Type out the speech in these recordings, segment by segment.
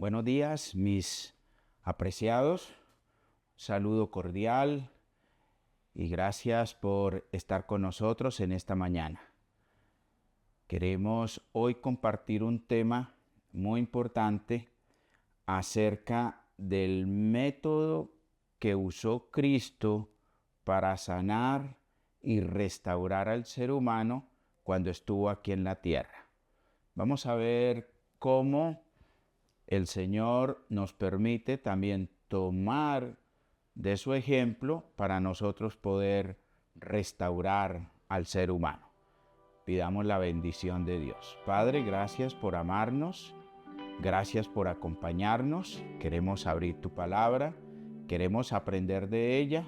Buenos días, mis apreciados. Saludo cordial y gracias por estar con nosotros en esta mañana. Queremos hoy compartir un tema muy importante acerca del método que usó Cristo para sanar y restaurar al ser humano cuando estuvo aquí en la tierra. Vamos a ver cómo el Señor nos permite también tomar de su ejemplo para nosotros poder restaurar al ser humano. Pidamos la bendición de Dios. Padre, gracias por amarnos, gracias por acompañarnos. Queremos abrir tu palabra, queremos aprender de ella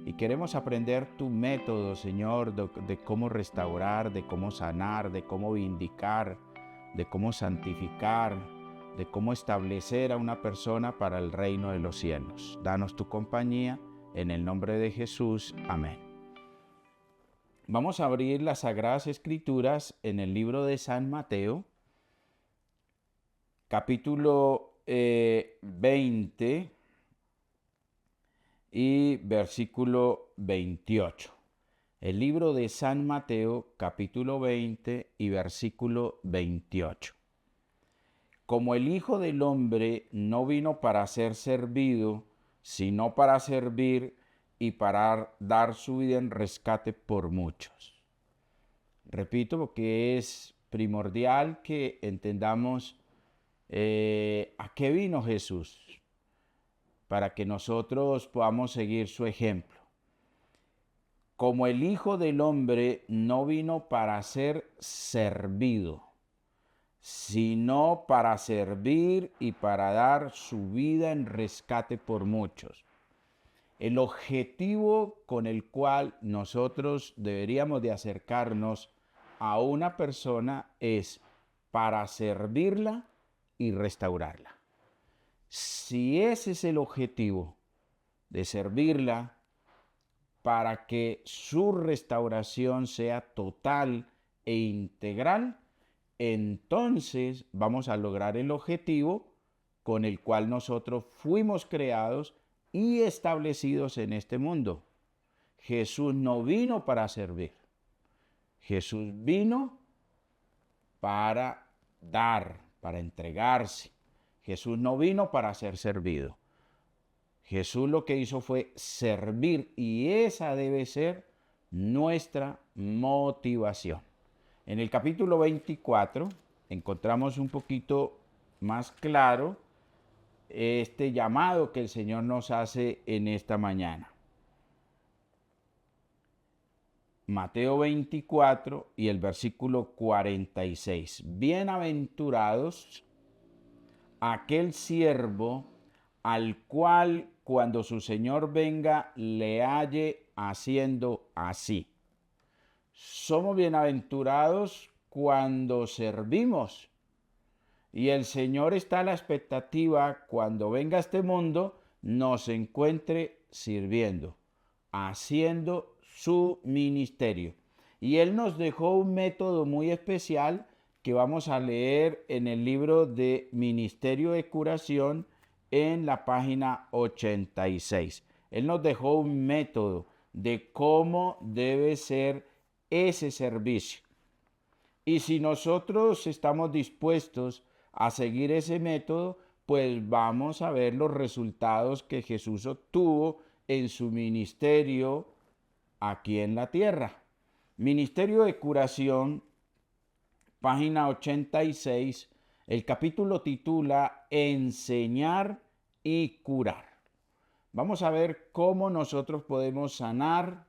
y queremos aprender tu método, Señor, de cómo restaurar, de cómo sanar, de cómo vindicar, de cómo santificar, de cómo establecer a una persona para el reino de los cielos. Danos tu compañía, en el nombre de Jesús. Amén. Vamos a abrir las Sagradas Escrituras en el libro de San Mateo, capítulo 20 y versículo 28. El libro de San Mateo, capítulo 20 y versículo 28. Como el Hijo del Hombre no vino para ser servido, sino para servir y para dar su vida en rescate por muchos. Repito, porque es primordial que entendamos a qué vino Jesús, para que nosotros podamos seguir su ejemplo. Como el Hijo del Hombre no vino para ser servido, sino para servir y para dar su vida en rescate por muchos. El objetivo con el cual nosotros deberíamos de acercarnos a una persona es para servirla y restaurarla. Si ese es el objetivo, de servirla para que su restauración sea total e integral, entonces vamos a lograr el objetivo con el cual nosotros fuimos creados y establecidos en este mundo. Jesús no vino para servir. Jesús vino para dar, para entregarse. Jesús no vino para ser servido. Jesús lo que hizo fue servir y esa debe ser nuestra motivación. En el capítulo 24 encontramos un poquito más claro este llamado que el Señor nos hace en esta mañana. Mateo 24 y el versículo 46. Bienaventurados aquel siervo al cual cuando su Señor venga le halle haciendo así. Somos bienaventurados cuando servimos. Y el Señor está a la expectativa cuando venga a este mundo nos encuentre sirviendo, haciendo su ministerio. Y Él nos dejó un método muy especial que vamos a leer en el libro de Ministerio de Curación en la página 86. Él nos dejó un método de cómo debe ser ese servicio. Y si nosotros estamos dispuestos a seguir ese método, pues vamos a ver los resultados que Jesús obtuvo en su ministerio aquí en la tierra. Ministerio de Curación, página 86, el capítulo titula Enseñar y curar. Vamos a ver cómo nosotros podemos sanar,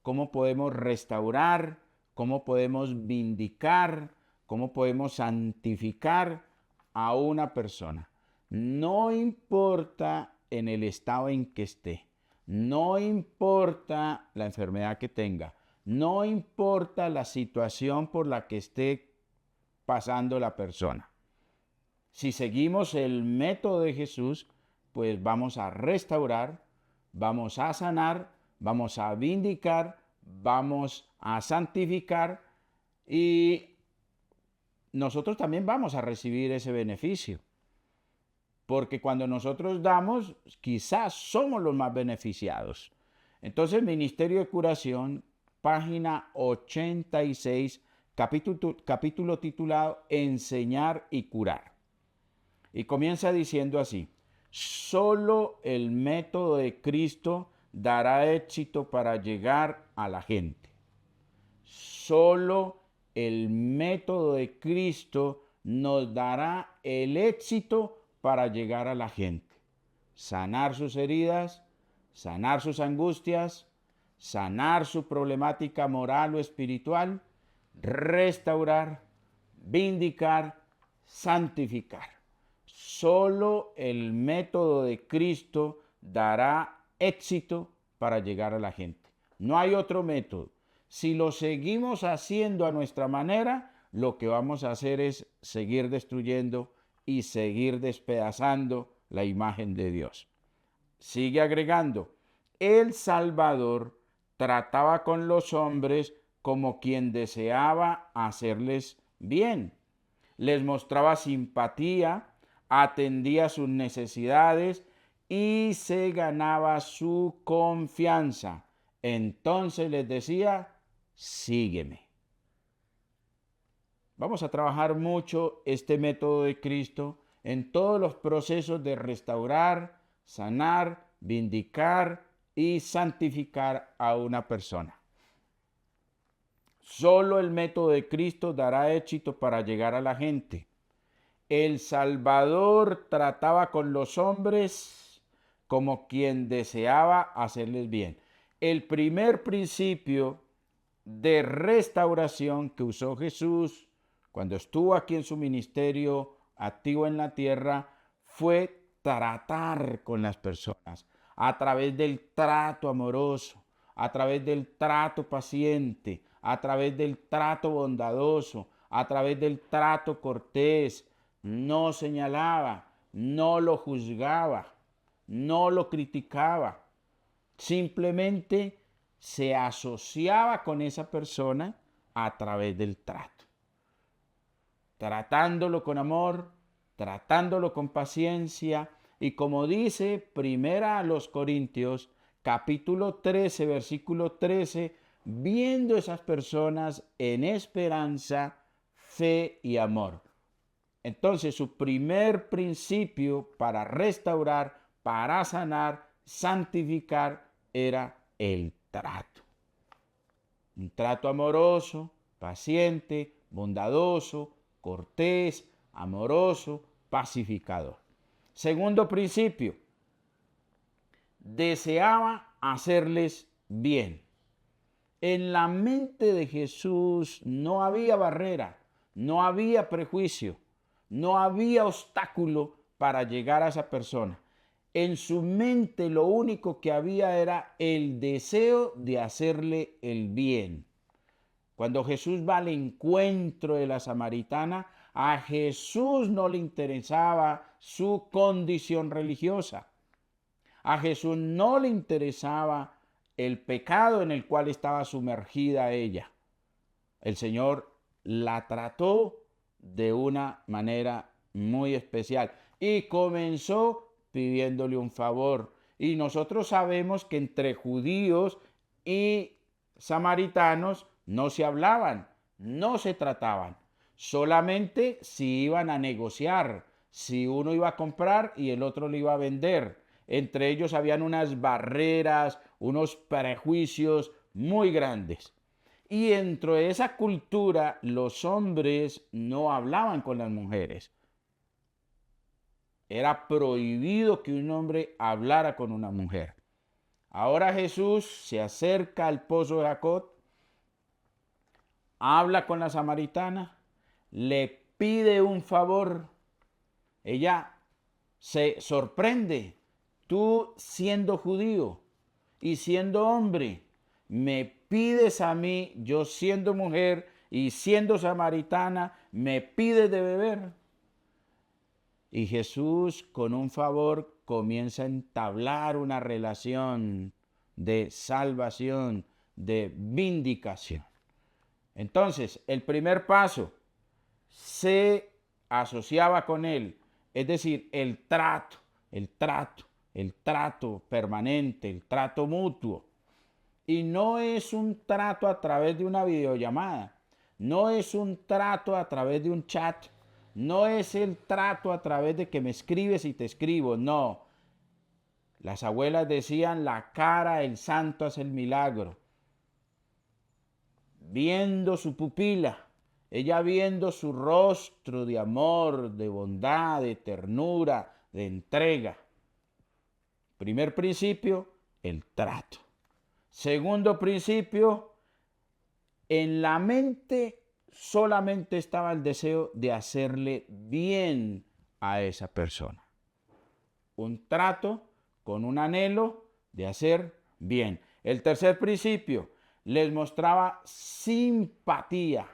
cómo podemos restaurar, cómo podemos vindicar, cómo podemos santificar a una persona. No importa en el estado en que esté, no importa la enfermedad que tenga, no importa la situación por la que esté pasando la persona. Si seguimos el método de Jesús, pues vamos a restaurar, vamos a sanar, vamos a vindicar, vamos a santificar y nosotros también vamos a recibir ese beneficio. porque cuando nosotros damos, quizás somos los más beneficiados. Entonces, Ministerio de Curación, página 86, capítulo titulado Enseñar y curar. Y comienza diciendo así: solo el método de Cristo dará éxito para llegar a la gente. Solo el método de Cristo nos dará el éxito para llegar a la gente. Sanar sus heridas, sanar sus angustias, sanar su problemática moral o espiritual, restaurar, vindicar, santificar. Solo el método de Cristo dará éxito para llegar a la gente. No hay otro método. Si lo seguimos haciendo a nuestra manera, lo que vamos a hacer es seguir destruyendo y seguir despedazando la imagen de Dios. Sigue agregando: el Salvador trataba con los hombres como quien deseaba hacerles bien. Les mostraba simpatía, atendía sus necesidades y se ganaba su confianza. Entonces les decía: sígueme. Vamos a trabajar mucho este método de Cristo en todos los procesos de restaurar, sanar, vindicar y santificar a una persona. Solo el método de Cristo dará éxito para llegar a la gente. El Salvador trataba con los hombres como quien deseaba hacerles bien. El primer principio de restauración que usó Jesús cuando estuvo aquí en su ministerio activo en la tierra fue tratar con las personas a través del trato amoroso, a través del trato paciente, a través del trato bondadoso, a través del trato cortés. No señalaba, no lo juzgaba, no lo criticaba. Simplemente se asociaba con esa persona a través del trato. Tratándolo con amor, tratándolo con paciencia. Y como dice Primera a los Corintios, capítulo 13, versículo 13, viendo esas personas en esperanza, fe y amor. Entonces, su primer principio para restaurar, para sanar, santificar, era el trato. Un trato amoroso, paciente, bondadoso, cortés, amoroso, pacificador. Segundo principio: deseaba hacerles bien. En la mente de Jesús no había barrera, no había prejuicio, no había obstáculo para llegar a esa persona. En su mente lo único que había era el deseo de hacerle el bien. Cuando Jesús va al encuentro de la samaritana, a Jesús no le interesaba su condición religiosa. A Jesús no le interesaba el pecado en el cual estaba sumergida ella. El Señor la trató de una manera muy especial y comenzó pidiéndole un favor. Y nosotros sabemos que entre judíos y samaritanos no se hablaban, no se trataban. Solamente si iban a negociar, si uno iba a comprar y el otro le iba a vender. Entre ellos habían unas barreras, unos prejuicios muy grandes. Y dentro de esa cultura los hombres no hablaban con las mujeres. Era prohibido que un hombre hablara con una mujer. Ahora Jesús se acerca al pozo de Jacob, habla con la samaritana, le pide un favor. Ella se sorprende. Tú siendo judío y siendo hombre, me pides a mí, yo siendo mujer y siendo samaritana, me pides de beber. Y Jesús, con un favor, comienza a entablar una relación de salvación, de vindicación. Entonces, el primer paso, se asociaba con él. Es decir, el trato permanente, el trato mutuo. Y no es un trato a través de una videollamada, no es un trato a través de un chat, no es el trato a través de que me escribes y te escribo, no. Las abuelas decían, la cara del santo hace el milagro. Viendo su pupila, ella viendo su rostro de amor, de bondad, de ternura, de entrega. Primer principio, el trato. Segundo principio, en la mente solamente estaba el deseo de hacerle bien a esa persona. Un trato con un anhelo de hacer bien. El tercer principio, les mostraba simpatía.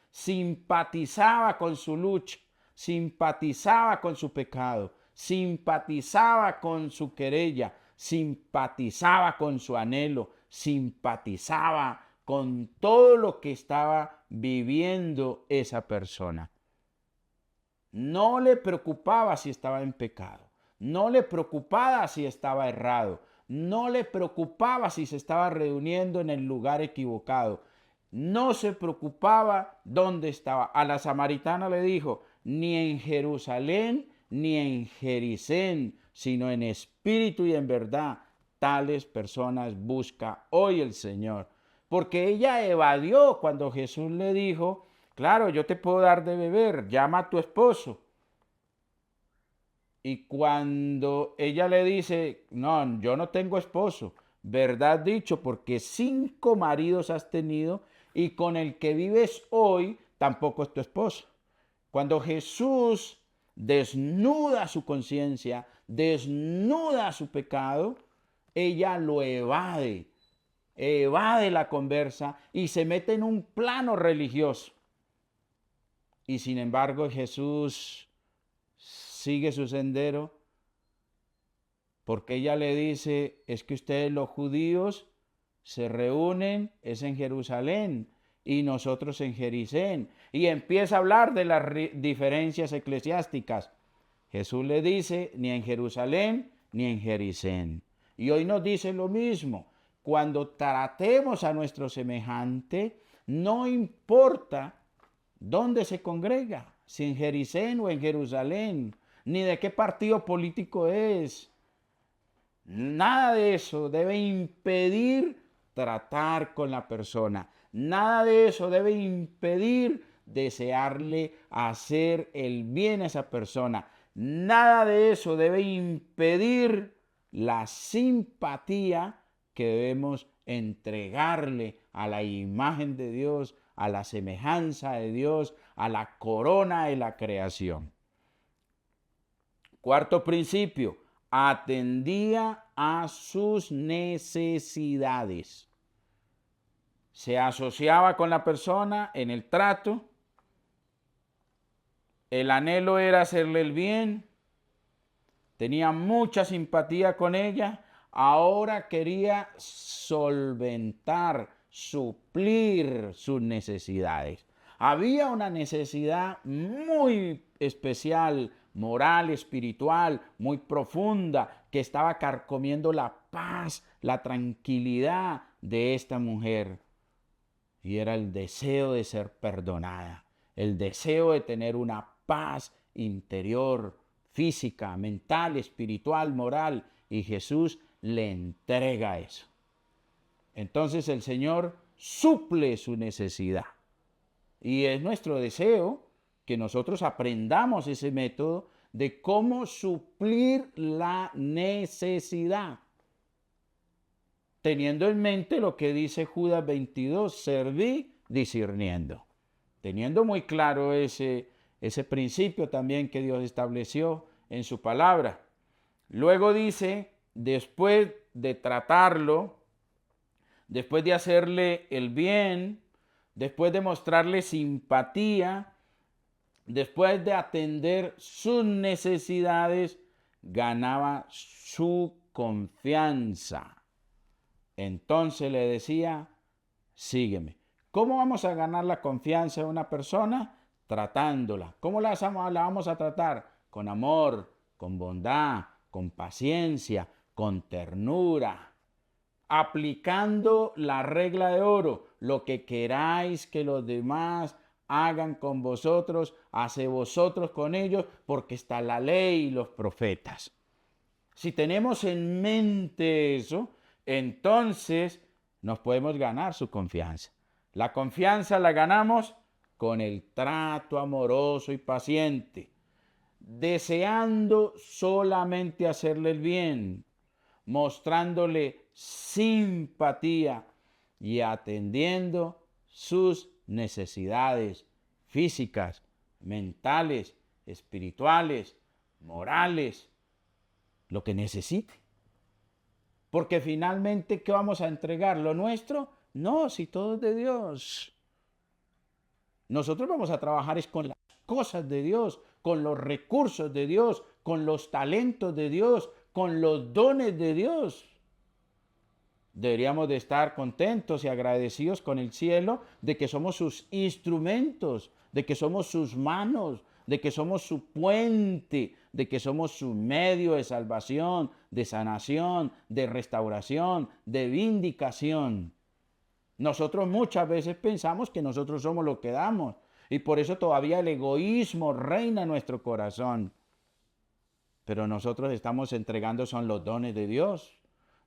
Simpatizaba con su lucha, simpatizaba con su pecado, simpatizaba con su querella, simpatizaba con su anhelo, simpatizaba con todo lo que estaba viviendo esa persona. No le preocupaba si estaba en pecado, no le preocupaba si estaba errado, no le preocupaba si se estaba reuniendo en el lugar equivocado, no se preocupaba dónde estaba. A la samaritana le dijo, ni en Jerusalén ni en Jericén, sino en espíritu y en verdad, tales personas busca hoy el Señor. Porque ella evadió cuando Jesús le dijo, claro, yo te puedo dar de beber, llama a tu esposo. Y cuando ella le dice, no, yo no tengo esposo, verdad dicho, porque 5 maridos has tenido y con el que vives hoy tampoco es tu esposo. Cuando Jesús desnuda su conciencia, desnuda su pecado, ella lo evade, evade la conversa y se mete en un plano religioso. Y sin embargo Jesús sigue su sendero porque ella le dice, es que ustedes los judíos se reúnen, es en Jerusalén y nosotros en Jericén. Y empieza a hablar de las diferencias eclesiásticas. Jesús le dice, ni en Jerusalén ni en Jericén. Y hoy nos dice lo mismo. Cuando tratemos a nuestro semejante, no importa dónde se congrega, si en Jericén o en Jerusalén, ni de qué partido político es. Nada de eso debe impedir tratar con la persona. Nada de eso debe impedir desearle hacer el bien a esa persona. Nada de eso debe impedir la simpatía que debemos entregarle a la imagen de Dios, a la semejanza de Dios, a la corona de la creación. Cuarto principio, atendía a sus necesidades. Se asociaba con la persona en el trato. El anhelo era hacerle el bien. Tenía mucha simpatía con ella. Ahora quería solventar, suplir sus necesidades. Había una necesidad muy especial, moral, espiritual, muy profunda, que estaba carcomiendo la paz, la tranquilidad de esta mujer. Y era el deseo de ser perdonada, el deseo de tener una paz interior, física, mental, espiritual, moral. Y Jesús le entrega eso. Entonces el Señor suple su necesidad. Y es nuestro deseo que nosotros aprendamos ese método de cómo suplir la necesidad. Teniendo en mente lo que dice Judas 22, serví discerniendo. Teniendo muy claro ese principio también que Dios estableció en su palabra. Luego dice, después de tratarlo, después de hacerle el bien, después de mostrarle simpatía, después de atender sus necesidades, ganaba su confianza. Entonces le decía, sígueme. ¿Cómo vamos a ganar la confianza de una persona? Tratándola. ¿Cómo la vamos a tratar? con amor, con bondad, con paciencia, con ternura, aplicando la regla de oro: lo que queráis que los demás hagan con vosotros, haced vosotros con ellos, porque está la ley y los profetas. Si tenemos en mente eso, entonces nos podemos ganar su confianza. La confianza la ganamos con el trato amoroso y paciente, deseando solamente hacerle el bien, mostrándole simpatía y atendiendo sus necesidades físicas, mentales, espirituales, morales, lo que necesite. Porque finalmente, ¿qué vamos a entregar? ¿Lo nuestro? No, si todo es de Dios. Nosotros vamos a trabajar es con las cosas de Dios, con los recursos de Dios, con los talentos de Dios, con los dones de Dios. Deberíamos de estar contentos y agradecidos con el cielo de que somos sus instrumentos, de que somos sus manos, de que somos su puente, de que somos su medio de salvación, de sanación, de restauración, de vindicación. Nosotros muchas veces pensamos que nosotros somos lo que damos y por eso todavía el egoísmo reina en nuestro corazón. Pero nosotros estamos entregando son los dones de Dios.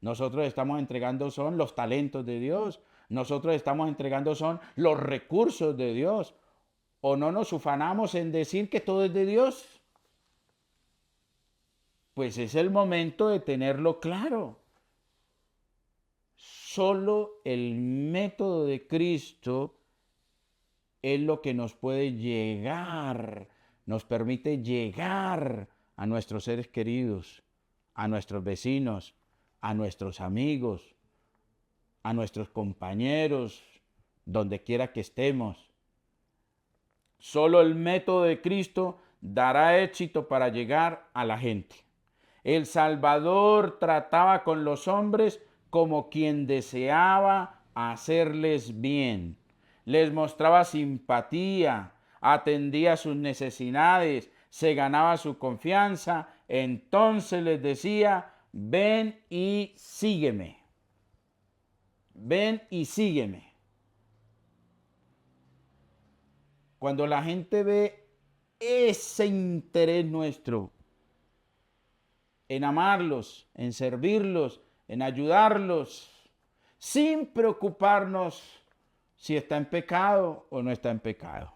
Nosotros estamos entregando son los talentos de Dios. Nosotros estamos entregando son los recursos de Dios. ¿O no nos ufanamos en decir que todo es de Dios? Pues es el momento de tenerlo claro. Solo el método de Cristo es lo que nos puede llegar, nos permite llegar a nuestros seres queridos, a nuestros vecinos, a nuestros amigos, a nuestros compañeros, donde quiera que estemos. Solo el método de Cristo dará éxito para llegar a la gente. El Salvador trataba con los hombres como quien deseaba hacerles bien. Les mostraba simpatía, atendía sus necesidades, se ganaba su confianza. Entonces les decía: ven y sígueme. Ven y sígueme. Cuando la gente ve ese interés nuestro en amarlos, en servirlos, en ayudarlos, sin preocuparnos si está en pecado o no está en pecado.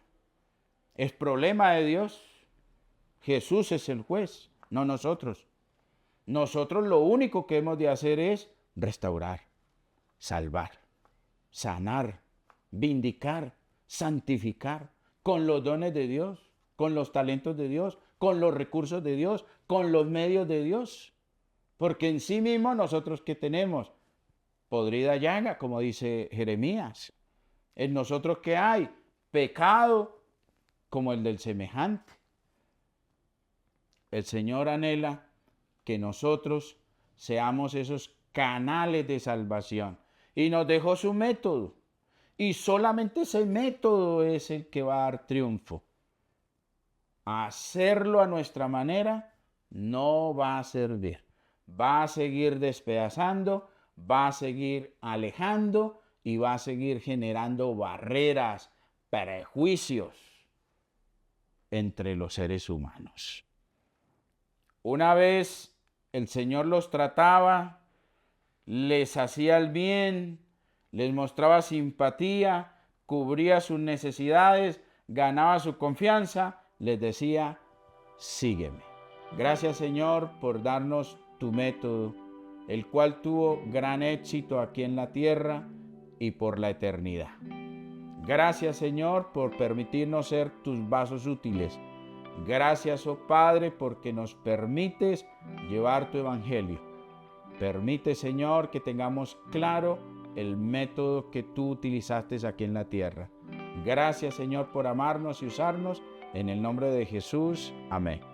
Es problema de Dios. Jesús es el juez, no nosotros. Nosotros lo único que hemos de hacer es restaurar, salvar, sanar, vindicar, santificar, con los dones de Dios, con los talentos de Dios, con los recursos de Dios, con los medios de Dios. Porque en sí mismo nosotros, ¿qué tenemos? Podrida llaga, como dice Jeremías. En nosotros, ¿qué hay? Pecado como el del semejante. El Señor anhela que nosotros seamos esos canales de salvación. Y nos dejó su método. Y solamente ese método es el que va a dar triunfo. Hacerlo a nuestra manera no va a servir. Va a seguir despedazando, va a seguir alejando y va a seguir generando barreras, prejuicios entre los seres humanos. Una vez el Señor los trataba, les hacía el bien, les mostraba simpatía, cubría sus necesidades, ganaba su confianza, les decía: sígueme. Gracias, Señor, por darnos tu método, el cual tuvo gran éxito aquí en la tierra y por la eternidad. Gracias, Señor, por permitirnos ser tus vasos útiles. Gracias, oh Padre, porque nos permites llevar tu evangelio. Permite, Señor, que tengamos claro el método que tú utilizaste aquí en la tierra. Gracias, Señor, por amarnos y usarnos. En el nombre de Jesús. Amén.